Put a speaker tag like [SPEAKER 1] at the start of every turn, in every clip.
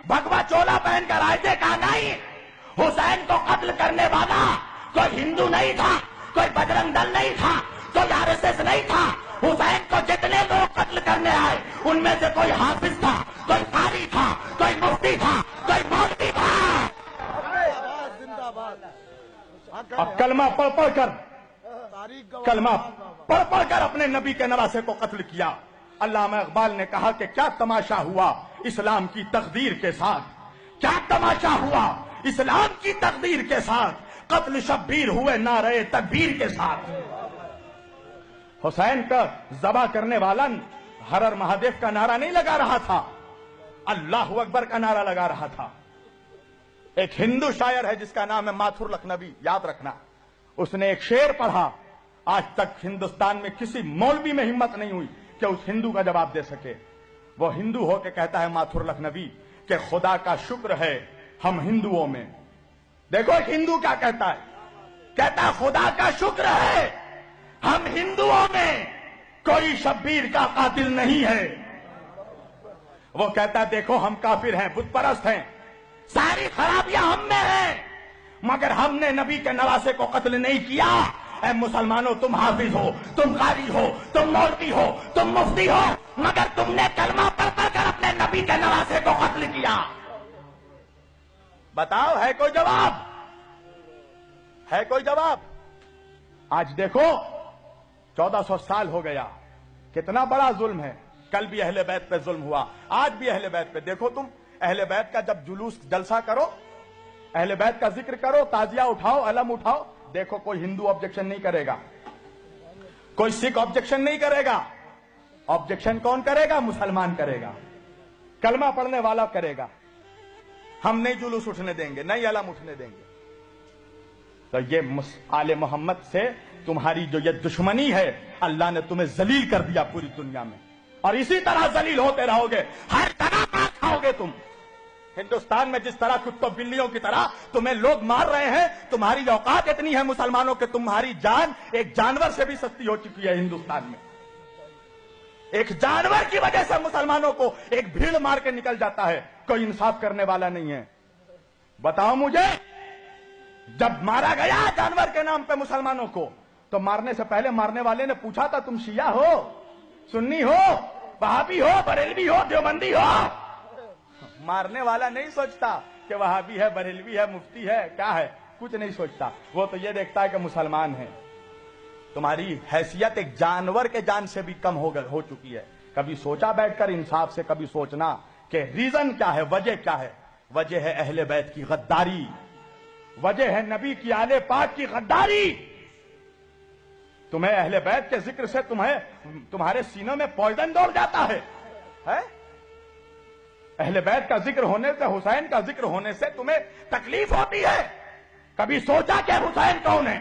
[SPEAKER 1] بھگوا چولا پہن کر آئے تھے، کہا نہیں، حسین کو قتل کرنے والا کوئی ہندو نہیں تھا، کوئی بجرنگ دل نہیں تھا، کوئی RSS نہیں تھا، حسین کو جتنے لوگ قتل کرنے آئے ان میں سے کوئی حافظ تھا، کوئی قاری تھا، کوئی مفتی تھا، کوئی مولوی تھا۔ اب کلمہ پڑھ پڑھ کر اپنے نبی کے نواسے کو قتل کیا۔ علامہ اقبال نے کہا کہ کیا تماشا ہوا اسلام کی تقدیر کے ساتھ، کیا تماشا ہوا اسلام کی تقدیر کے ساتھ، قتل شبیر ہوئے نعرے تکبیر کے ساتھ۔ حسین کا ذبح کرنے والا ہر ہر مہادیو کا نعرہ نہیں لگا رہا تھا، اللہ اکبر کا نعرہ لگا رہا تھا۔ ایک ہندو شاعر ہے جس کا نام ہے ماتھر لکھنوی، یاد رکھنا، اس نے ایک شعر پڑھا، آج تک ہندوستان میں کسی مولوی میں ہمت نہیں ہوئی کہ اس ہندو کا جواب دے سکے۔ وہ ہندو ہو کے کہتا ہے ماتھر لکھنوی کہ خدا کا شکر ہے ہم ہندوؤں میں، دیکھو ایک ہندو کیا کہتا ہے، کہتا ہے خدا کا شکر ہے ہم ہندوؤں میں کوئی شبیر کا قاتل نہیں ہے۔ وہ کہتا ہے دیکھو ہم کافر ہیں، بت پرست ہیں، ساری خرابیاں ہم میں ہیں، مگر ہم نے نبی کے نواسے کو قتل نہیں کیا۔ اے مسلمانوں، تم حافظ ہو، تم قاری ہو، تم مولوی ہو، تم مفتی ہو، مگر تم نے کلمہ پڑھ پڑھ کر اپنے نبی کے نواسے کو قتل کیا۔ بتاؤ، ہے کوئی جواب؟ ہے کوئی جواب؟ آج دیکھو 1400 سال ہو گیا، کتنا بڑا ظلم ہے۔ کل بھی اہل بیت پہ ظلم ہوا، آج بھی اہل بیت پہ۔ دیکھو تم اہل بیت کا جب جلوس جلسہ کرو، اہل بیت کا ذکر کرو، تعزیہ اٹھاؤ، علم اٹھاؤ، دیکھو کوئی ہندو آبجیکشن نہیں کرے گا، کوئی سکھ آبجیکشن نہیں کرے گا۔ آبجیکشن کون کرے گا؟ مسلمان کرے گا، کلمہ پڑھنے والا کرے گا۔ ہم نہیں جلوس اٹھنے دیں گے، نہیں علم اٹھنے دیں گے۔ تو یہ آل محمد سے تمہاری جو یہ دشمنی ہے، اللہ نے تمہیں ذلیل کر دیا پوری دنیا میں، اور اسی طرح ذلیل ہوتے رہو گے، ہر طرح مار کھاؤ گے تم۔ ہندوستان میں جس طرح کتوں بلیوں کی طرح تمہیں لوگ مار رہے ہیں، تمہاری اوقات اتنی ہے مسلمانوں کہ تمہاری جان ایک جانور سے بھی سستی ہو چکی ہے ہندوستان میں۔ ایک جانور کی وجہ سے مسلمانوں کو ایک بھیڑ مار کے نکل جاتا ہے، کوئی انصاف کرنے والا نہیں ہے۔ بتاؤ مجھے، جب مارا گیا جانور کے نام پہ مسلمانوں کو، تو مارنے سے پہلے مارنے والے نے پوچھا تھا تم شیعہ ہو، سنی ہو، وہابی ہو، بریلوی ہو، دیوبندی ہو؟ مارنے والا نہیں سوچتا کہ وہابی ہے، بریلوی ہے، مفتی ہے، کیا ہے، کچھ نہیں سوچتا، وہ تو یہ دیکھتا ہے کہ مسلمان ہے۔ تمہاری حیثیت ایک جانور کے جان سے بھی کم ہو چکی ہے۔ کبھی سوچا بیٹھ کر انصاف سے، کبھی سوچنا کہ ریزن کیا ہے، وجہ کیا ہے؟ وجہ ہے اہل بیت کی غداری، وجہ ہے نبی کی آل پاک کی غداری۔ تمہیں اہل بیت کے ذکر سے تمہارے سینوں میں پوائزن دوڑ جاتا ہے۔ اہل بیت کا ذکر ہونے سے، حسین کا ذکر ہونے سے تمہیں تکلیف ہوتی ہے؟ کبھی سوچا کہ حسین کون ہے؟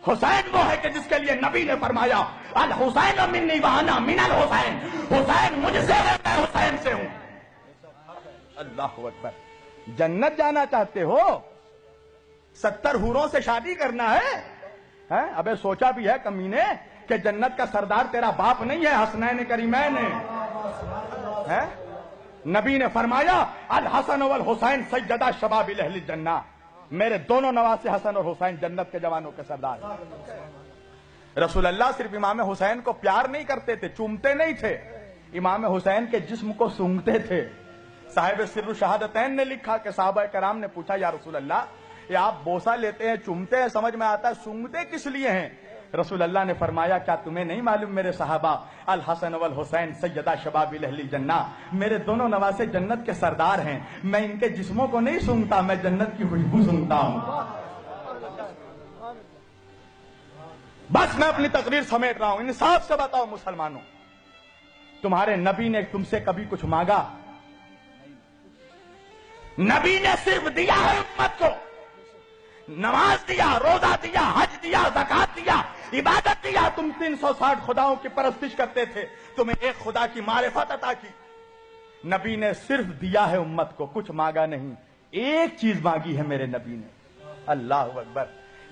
[SPEAKER 1] حسین وہ ہے کہ جس کے لیے نبی نے فرمایا الحسین منی وانا من الحسین، حسین مجھ سے ہے، میں حسین سے ہوں۔ اللہ اکبر۔ جنت جانا چاہتے ہو؟ 70 حوروں سے شادی کرنا ہے؟ ابے سوچا بھی ہے کمینے کہ جنت کا سردار تیرا باپ نہیں ہے، حسنین کریمین ہے۔ نبی نے فرمایا الحسن والحسین سیدہ شباب اہل الجنہ، میرے دونوں نواسے حسن اور حسین جنت کے جوانوں کے سردار۔ رسول اللہ صرف امام حسین کو پیار نہیں کرتے تھے، چومتے نہیں تھے، امام حسین کے جسم کو سونگھتے تھے۔ صاحب سر الشہادتین نے لکھا کہ صحابہ کرام نے پوچھا یا رسول اللہ، یہ آپ بوسہ لیتے ہیں، چومتے ہیں، سمجھ میں آتا ہے، سونگھتے کس لیے ہیں؟ رسول اللہ نے فرمایا کیا تمہیں نہیں معلوم میرے صحابہ، الحسن والحسین سیدہ شباب اہل الجنہ، میرے دونوں نواسے جنت کے سردار ہیں، میں ان کے جسموں کو نہیں سونگھتا، میں جنت کی خوشبو سونگھتا ہوں۔ بس میں اپنی تقریر سمیٹ رہا ہوں، انصاف سے بتاؤ مسلمانوں، تمہارے نبی نے تم سے کبھی کچھ مانگا؟ نبی نے صرف دیا ہے امت کو، نماز دیا، روزہ دیا، حج دیا، زکات دیا، عبادت دیا۔ تم 360 خداؤں کی پرستش کرتے تھے، تمہیں ایک خدا کی معرفت عطا کی۔ نبی نے صرف دیا ہے امت کو، کچھ مانگا نہیں۔ ایک چیز مانگی ہے میرے نبی نے، اللہ اکبر،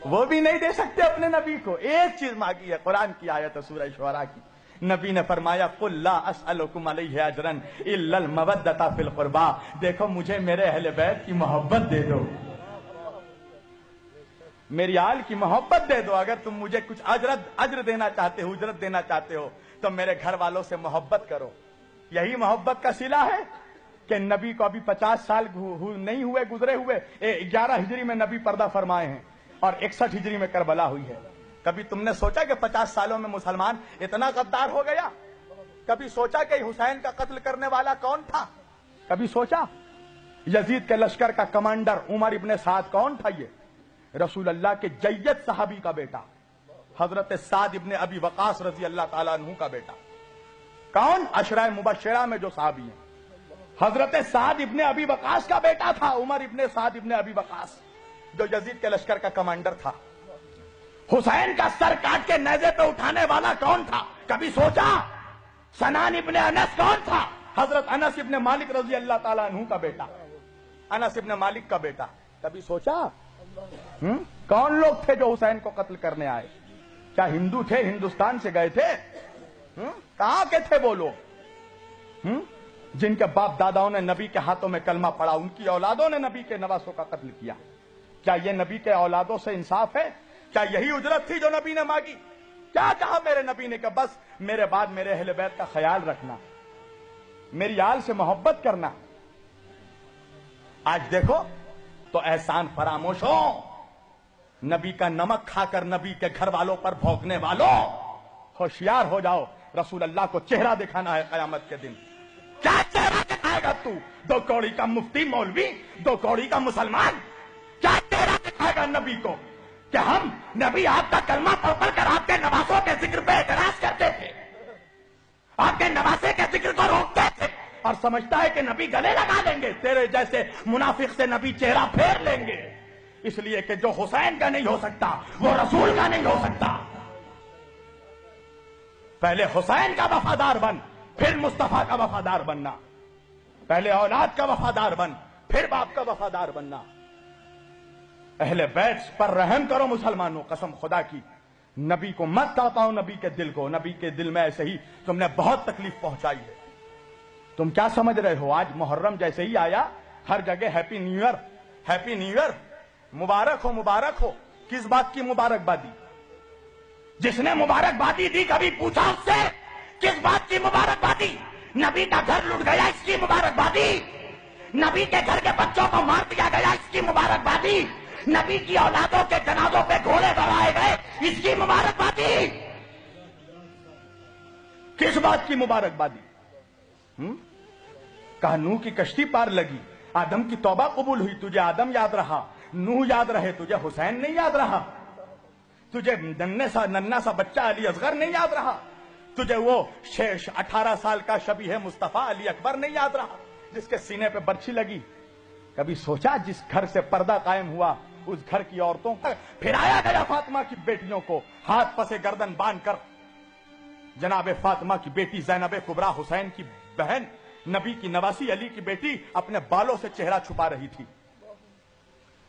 [SPEAKER 1] وہ بھی نہیں دے سکتے اپنے نبی کو، ایک چیز مانگی ہے، قرآن کی آیت ہے سورہ شعراء کی، نبی نے فرمایا قل لا اسألکم علیہ اجرا الا المودۃ فی القربى، دیکھو مجھے میرے اہل بیت کی محبت دے دو، میری آل کی محبت دے دو، اگر تم مجھے کچھ اجر دینا چاہتے ہو، اجرت دینا چاہتے ہو تو میرے گھر والوں سے محبت کرو۔ یہی محبت کا صلہ ہے کہ نبی کو ابھی 50 سال نہیں ہوئے گزرے ہوئے، 11 ہجری میں نبی پردہ فرمائے ہیں اور 61 ہجری میں کربلا ہوئی ہے۔ کبھی تم نے سوچا کہ 50 سالوں میں مسلمان اتنا غدار ہو گیا؟ کبھی سوچا کہ حسین کا قتل کرنے والا کون تھا؟ کبھی سوچا؟ یزید کے لشکر کا کمانڈر عمر ابن سعد کون تھا؟ یہ رسول اللہ کے جید صحابی کا بیٹا، حضرت سعد ابن ابی وقاص رضی اللہ تعالیٰ عنہ کا بیٹا۔ کون؟ عشرہ مبشرہ میں جو صحابی ہیں، حضرت سعد ابن ابی وقاص کا بیٹا تھا عمر ابن سعد ابن ابی وقاص، جو یزید کے لشکر کا کمانڈر تھا۔ حسین کا سر کاٹ کے نیزے پہ اٹھانے والا کون تھا؟ کبھی سوچا؟ سنان ابن انس کون تھا؟ حضرت انس ابن مالک رضی اللہ تعالیٰ عنہ کا بیٹا، انس ابن مالک کا بیٹا۔ کبھی سوچا؟ کون لوگ تھے جو حسین کو قتل کرنے آئے؟ کیا ہندو تھے؟ ہندوستان سے گئے تھے؟ کہاں کے تھے وہ لوگ جن کے باپ داداؤں نے نبی کے ہاتھوں میں کلمہ پڑھا، ان کی اولادوں نے نبی کے نواسوں کا قتل کیا؟ کیا یہ نبی کے اولادوں سے انصاف ہے؟ کیا یہی اجرت تھی جو نبی نے مانگی؟ کیا کہا میرے نبی نے کہ بس میرے بعد میرے اہل بیت کا خیال رکھنا، میری آل سے محبت کرنا؟ آج دیکھو تو احسان فراموش ہو، نبی کا نمک کھا کر نبی کے گھر والوں پر بھونکنے والوں، ہوشیار ہو جاؤ، رسول اللہ کو چہرہ دکھانا ہے قیامت کے دن۔ کیا چہرہ دکھائے گا تو؟ 2 کوڑی کا مفتی مولوی، 2 کوڑی کا مسلمان، کیا چہرہ دکھائے گا نبی کو کہ ہم نبی آپ کا کلمہ پڑھ پڑھ کر آپ کے نواسوں کے ذکر پہ اعتراض کرتے تھے، آپ کے نواسے کے ذکر کو روکتے تھے، اور سمجھتا ہے کہ نبی گلے لگا لیں گے؟ تیرے جیسے منافق سے نبی چہرہ پھیر لیں گے، اس لیے کہ جو حسین کا نہیں ہو سکتا وہ رسول کا نہیں ہو سکتا۔ پہلے حسین کا وفادار بن، پھر مصطفیٰ کا وفادار بننا، پہلے اولاد کا وفادار بن، پھر باپ کا وفادار بننا۔ اہل بیت پر رحم کرو مسلمانوں، قسم خدا کی، نبی کو مت تڑپاؤ، نبی کے دل کو، نبی کے دل میں ایسے ہی تم نے بہت تکلیف پہنچائی ہے۔ تم کیا سمجھ رہے ہو؟ آج محرم جیسے ہی آیا ہر جگہ happy new year, happy new year, مبارک ہو مبارک ہو۔ کس بات کی مبارکبادی؟ جس نے مبارکبادی دی کبھی پوچھا اس سے کس بات کی مبارکبادی؟ نبی کا گھر لٹ گیا اس کی مبارکبادی، نبی کے گھر کے بچوں کو مار دیا گیا اس کی مبارکبادی، نبی کی اولادوں کے جنازوں پہ گھوڑے بڑھائے گئے اس کی مبارکبادی۔ کس بات کی مبارکبادی؟ کہا نوح کی کشتی پار لگی، آدم کی توبہ قبول ہوئی، تجھے آدم یاد رہا، نوح یاد رہے، تجھے حسین نہیں یاد رہا، تجھے ننھا سا بچہ علی اصغر نہیں یاد رہا، تجھے وہ 18 سال کا شبیہ مصطفیٰ علی اکبر نہیں یاد رہا جس کے سینے پہ برچھی لگی؟ کبھی سوچا جس گھر سے پردہ قائم ہوا اس گھر کی عورتوں کو پھرایا گیا، فاطمہ کی بیٹیوں کو ہاتھ پسے گردن باندھ کر، جناب فاطمہ کی بیٹی زینب کبریٰ حسین کی بہن، نبی کی نواسی علی کی بیٹی اپنے بالوں سے چہرہ چھپا رہی تھی،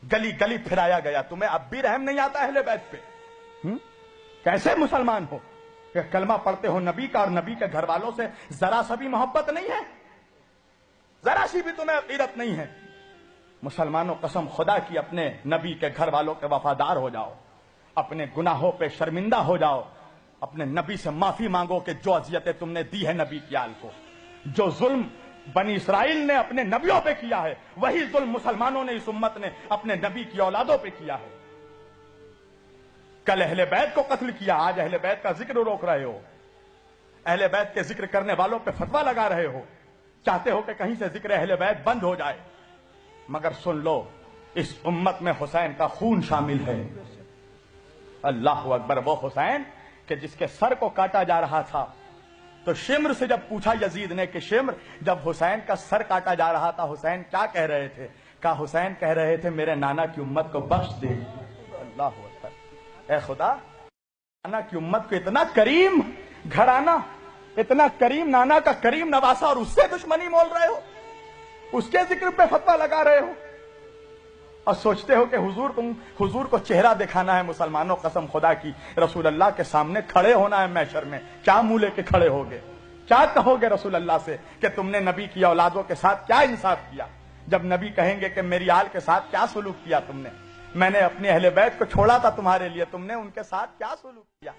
[SPEAKER 1] گلی گلی پھرایا گیا۔ تمہیں اب بھی رحم نہیں آتا اہل بیت پہ؟ کیسے مسلمان ہو کہ کلمہ پڑھتے ہو نبی کا اور نبی کے گھر والوں سے ذرا سا بھی محبت نہیں ہے، ذرا سی بھی تمہیں عقیدت نہیں ہے؟ مسلمانوں قسم خدا کی اپنے نبی کے گھر والوں کے وفادار ہو جاؤ، اپنے گناہوں پہ شرمندہ ہو جاؤ، اپنے نبی سے معافی مانگو کہ جو اذیتیں تم نے دی ہے نبی کی آل کو، جو ظلم بنی اسرائیل نے اپنے نبیوں پہ کیا ہے وہی ظلم مسلمانوں نے اس امت نے اپنے نبی کی اولادوں پہ کیا ہے۔ کل اہل بیت کو قتل کیا، آج اہل بیت کا ذکر روک رہے ہو، اہل بیت کے ذکر کرنے والوں پہ فتویٰ لگا رہے ہو، چاہتے ہو کہ کہیں سے ذکر اہل بیت بند ہو جائے، مگر سن لو اس امت میں حسین کا خون شامل ہے۔ اللہ اکبر، وہ حسین کہ جس کے سر کو کاٹا جا رہا تھا تو شمر سے جب پوچھا یزید نے کہ شمر جب حسین کا سر کاٹا جا رہا تھا حسین کیا کہہ رہے تھے؟ کہا حسین کہہ رہے تھے میرے نانا کی امت کو بخش دے۔ اللہ اکبر، اے خدا، نانا کی امت کو اتنا کریم گھرانہ، اتنا کریم نانا کا کریم نواسا، اور اس سے دشمنی مول رہے ہو، اس کے ذکر پہ فتویٰ لگا رہے ہو۔ اور سوچتے ہو کہ حضور کو چہرہ دکھانا ہے مسلمانوں، قسم خدا کی رسول اللہ کے سامنے کھڑے ہونا ہے محشر میں، کیا منہ لے کے کھڑے ہوگے؟ کیا کہو گے رسول اللہ سے کہ تم نے نبی کی اولادوں کے ساتھ کیا انصاف کیا؟ جب نبی کہیں گے کہ میری آل کے ساتھ کیا سلوک کیا تم نے، میں نے اپنے اہل بیت کو چھوڑا تھا تمہارے لیے، تم نے ان کے ساتھ کیا سلوک کیا؟